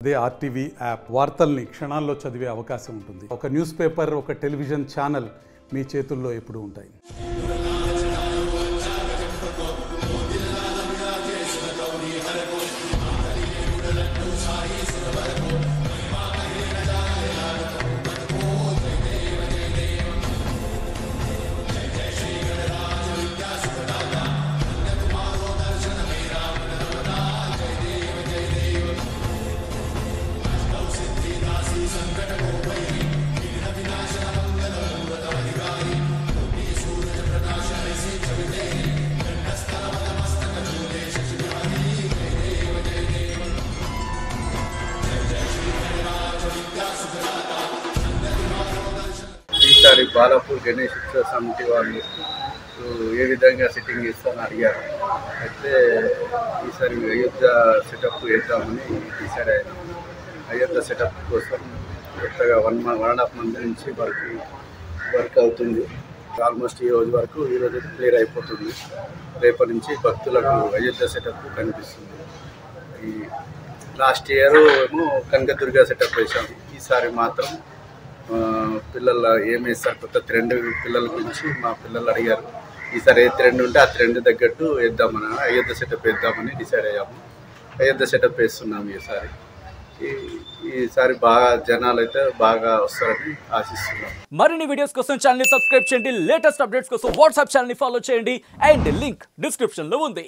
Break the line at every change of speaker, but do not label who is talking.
అదే RTV app వార్తల్ని క్షణాల్లో చదివే అవకాశం ఉంటుంది. ఒక న్యూస్ పేపర్, ఒక టెలివిజన్ ఛానల్ మీ చేతుల్లో ఎప్పుడూ ఉంటాయి.
ఈసారి బాలాపూర్ గణేష్ ఉత్సవ సమితి వాళ్ళు ఏ విధంగా సిట్టింగ్ ఇస్తామని అడిగారు. అయితే ఈసారి అయోధ్య సెటప్ వేద్దామని డిసైడ్ అయినాం. అయోధ్య సెటప్ కోసం కొత్తగా 1.5 మంత్ నుంచి వర్క్ అవుతుంది. ఆల్మోస్ట్ ఈ రోజు క్లియర్ అయిపోతుంది. రేపటి నుంచి భక్తులకు అయోధ్య సెటప్ కనిపిస్తుంది. ఈ లాస్ట్ ఇయర్ ఏమో కనకదుర్గ సెటప్ వేసాము. ఈసారి మాత్రం పిల్లలు ఏం వేస్తారు, కొత్త ట్రెండ్ పిల్లల గురించి మా పిల్లలు అడిగారు. ఈసారి ఏ ట్రెండ్ ఉంటే ఆ ట్రెండ్ తగ్గట్టు వేద్దామని అయోధ్య సెటప్ వేద్దామని డిసైడ్ అయ్యాము. అయోధ్య సెటప్ వేస్తున్నాము. ఈసారి బాగా జనాలు అయితే బాగా వస్తారని ఆశిస్తున్నాం.
మరిన్ని వీడియోస్ కోసం ఛానల్ ని సబ్స్క్రైబ్ చేయండి. లేటెస్ట్ అప్డేట్స్ కోసం వాట్సాప్ ఛానల్ ని ఫాలో చేయండి. అండ్ లింక్ డిస్క్రిప్షన్ లో ఉంది.